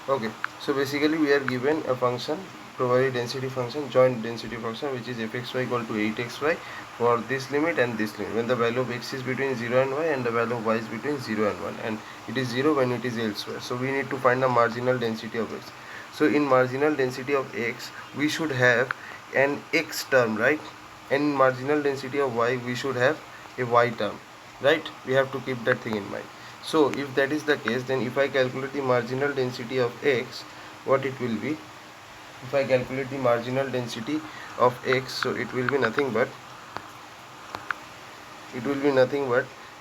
Okay, so basically we are given a function, probability density function, joint density function, which is fxy equal to 8xy for this limit and this limit, when the value of x is between 0 and y and the value of y is between 0 and 1, and it is 0 when it is elsewhere. So we need to find the marginal density of x. So in marginal density of x we should have an x term, right? And in marginal density of y we should have a y term, right? We have to keep that thing in mind. So if that is the case, then if I calculate the marginal density of x, what it will be? If I calculate the marginal density of x, so it will be nothing but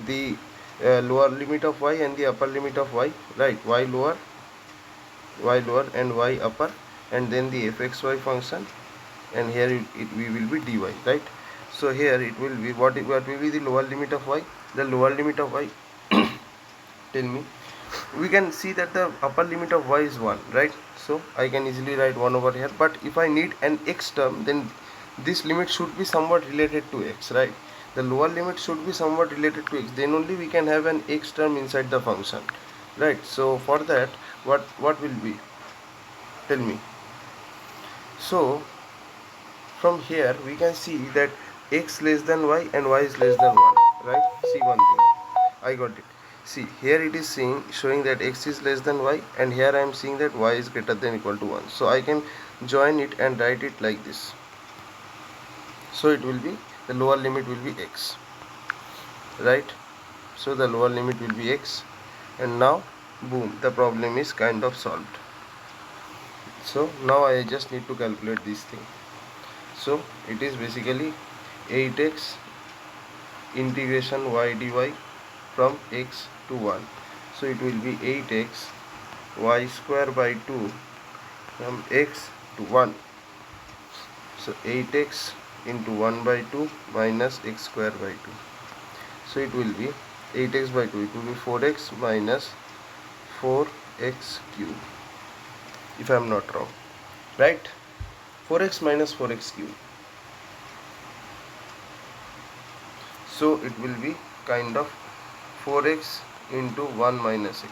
the lower limit of y and the upper limit of y, right? Y lower and y upper, and then the fxy function, and here we will be dy, right? So here it will be what will be the lower limit of y? The lower limit of y, tell me. We can see that the upper limit of y is 1, right? So I can easily write 1 over here, but if I need an x term, then this limit should be somewhat related to x, right? The lower limit should be somewhat related to x, then only we can have an x term inside the function, right? So for that, what will be, tell me. So from here we can see that x less than y and y is less than 1, right? See one thing, I got it. See, here it is showing that x is less than y, and here I am seeing that y is greater than equal to 1. So I can join it and write it like this. So it will be, the lower limit will be x, right? So the lower limit will be x, and now boom, the problem is kind of solved. So now I just need to calculate this thing. So it is basically 8x integration y dy from x to 1. So it will be 8x y square by 2 from x to 1. So 8x into 1 by 2 minus x square by 2. So it will be 8x by 2, it will be 4x minus 4x cube, if I am not wrong, right? 4x minus 4x cube. So it will be kind of 4x into 1 minus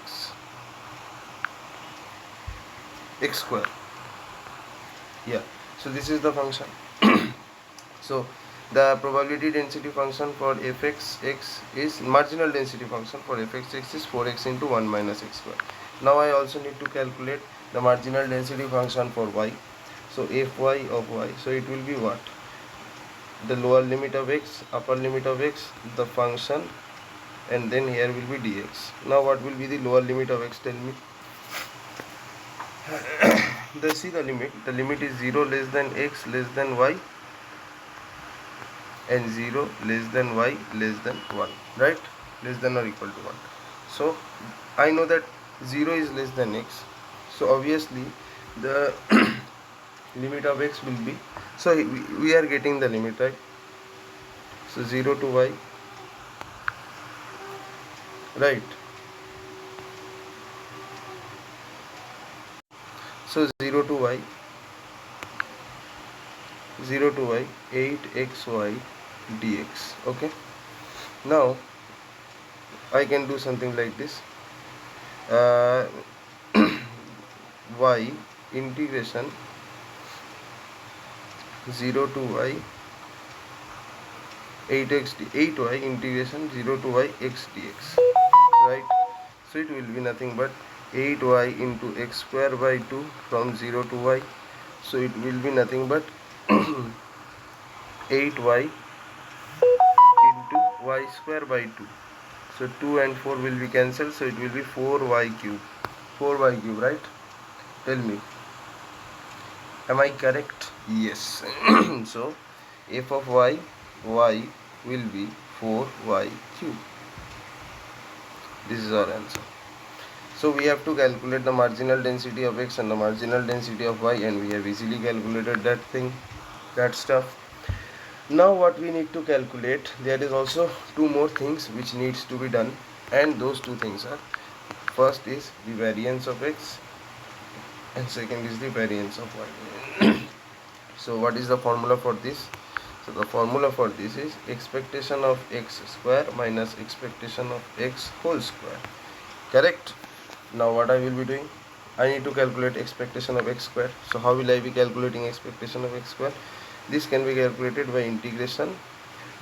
x square. Yeah, so this is the function. So the probability density function for fx(x) is marginal density function for fx(x) is 4x into 1 minus x square. Now I also need to calculate the marginal density function for y. So fy of y, so it will be what? The lower limit of x, upper limit of x, the function, and then here will be dx. Now what will be the lower limit of x, tell me. See the limit is 0 less than x less than y, and 0 less than y less than 1, right? Less than or equal to 1. So I know that 0 is less than x, so obviously the limit of x will be, so we are getting the limit, right? So 0 to y, right? So 0 to y 8xy dx. Okay, now I can do something like this. Y integration 0 to y 8y integration 0 to y x dx, right? So it will be nothing but 8y into x square by 2 from 0 to y. So it will be nothing but 8y into y square by 2. So 2 and 4 will be cancelled, so it will be 4y cube. 4y cube, right? Tell me, am I correct? Yes. So f of y will be 4y cube. This is our answer. So we have to calculate the marginal density of x and the marginal density of y, and we have easily calculated that stuff. Now what we need to calculate, there is also two more things which needs to be done, and those two things are, first is the variance of x and second is the variance of y. So what is the formula for this? So the formula for this is expectation of x square minus expectation of x whole square. Correct? Now what I will be doing? I need to calculate expectation of x square. So how will I be calculating expectation of x square? This can be calculated by integration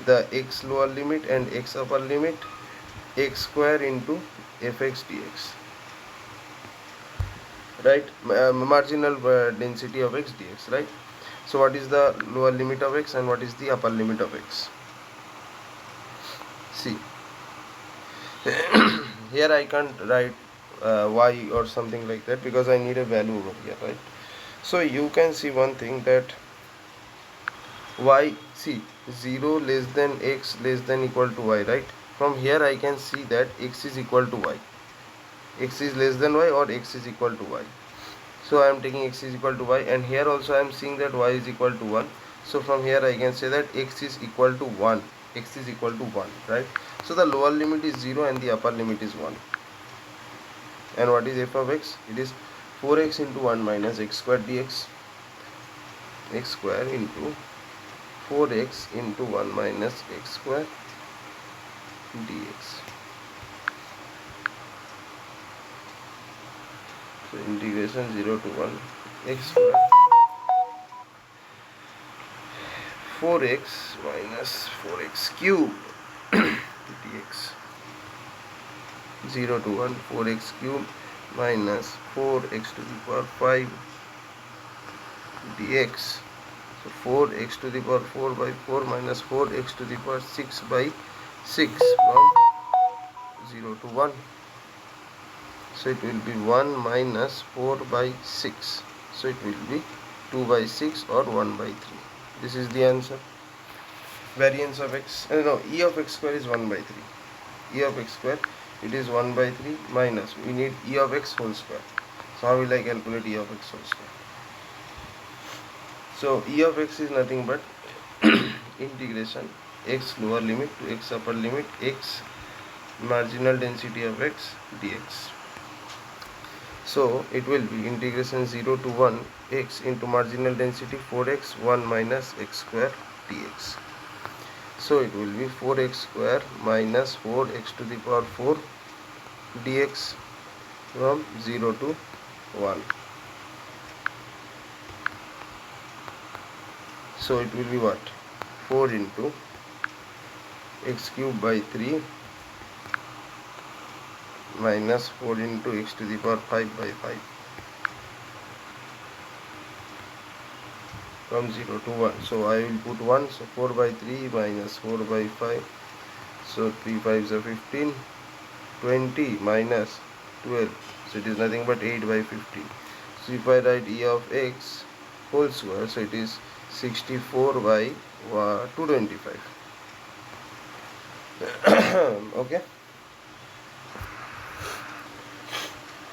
the x lower limit and x upper limit x square into fx dx, right? Marginal density of x dx, right? So what is the lower limit of x and what is the upper limit of x? See, here I can't write y or something like that because I need a value over here, right? So you can see one thing that y, see, 0 less than x less than equal to y, right? From here I can see that x is equal to y, x is less than y or x is equal to y. So I am taking x is equal to y, and here also I am seeing that y is equal to 1. So from here I can say that x is equal to 1, x is equal to 1, right? So the lower limit is 0 and the upper limit is 1. And what is f of x? It is 4x into 1 minus x square dx, x square into 4x into 1 minus x square dx. So integration 0 to 1 x square 4x minus 4x cube dx, 0 to 1 4x cube minus 4x to the power 5 dx. So 4x to the power 4 by 4 minus 4x to the power 6 by 6 from 0 to 1. So it will be 1 minus 4 by 6. So it will be 2 by 6 or 1 by 3. This is the answer. Variance of x, no, e of x square is 1 by 3. E of x square, it is 1 by 3 minus, we need e of x whole square. So how will I calculate e of x whole square? So e of x is nothing but integration x lower limit to x upper limit x marginal density of x dx. So it will be integration 0 to 1 x into marginal density 4x 1 minus x square dx. So it will be 4x square minus 4x to the power 4 dx from 0 to 1. So it will be what? 4 into x cube by 3 minus 4 into x to the power 5 by 5 from 0 to 1. So I will put 1. So 4 by 3 minus 4 by 5. So 3 5s are 15. 20 minus 12. So it is nothing but 8 by 15. So if I write e of x whole square, so it is 64 by 225. Okay.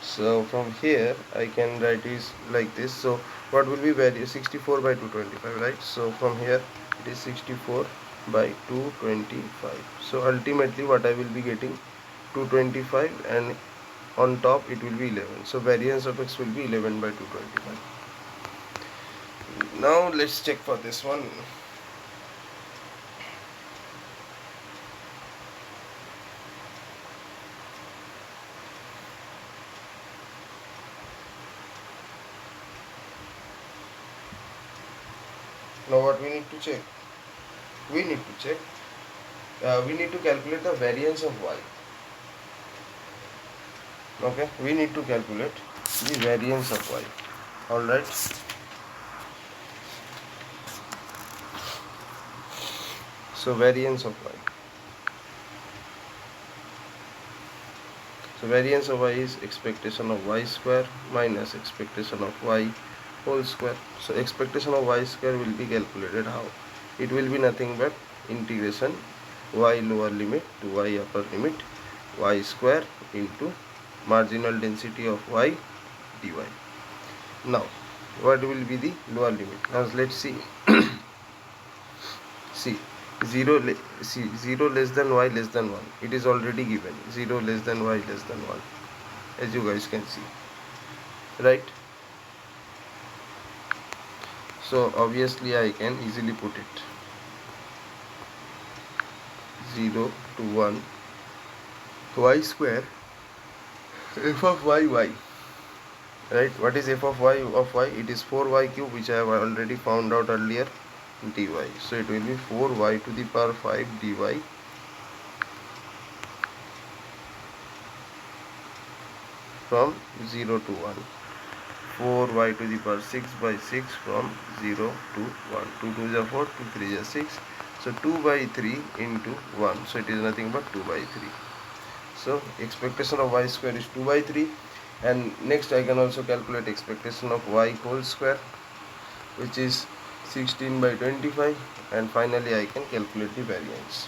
So from here I can write is like this. So what will be value? 64 by 225, right? So from here it is 64 by 225. So ultimately what I will be getting 225, and on top it will be 11. So variance of x will be 11 by 225. Now let's check for this one. Now what we need to check? We need to check. We need to calculate the variance of y. Okay, we need to calculate the variance of y. Alright. So variance of y. So variance of y is expectation of y square minus expectation of y whole square. So expectation of y square will be calculated how? It will be nothing but integration y lower limit to y upper limit y square into marginal density of y dy. Now what will be the lower limit? Now let's see. See, 0 less than y less than 1, it is already given. 0 less than y less than 1, as you guys can see, right? So obviously I can easily put it 0 to 1 y square f of y right? What is f of y? It is 4y cube, which I have already found out earlier, dy. So it will be 4y to the power 5 dy from 0 to 1. 4y to the power 6 by 6 from 0 to 1. 2 2 is 4, 2 3 is 6. So 2 by 3 into 1. So it is nothing but 2 by 3. So expectation of y square is 2 by 3. And next I can also calculate expectation of y whole square, which is 16 by 25. And finally I can calculate the variance.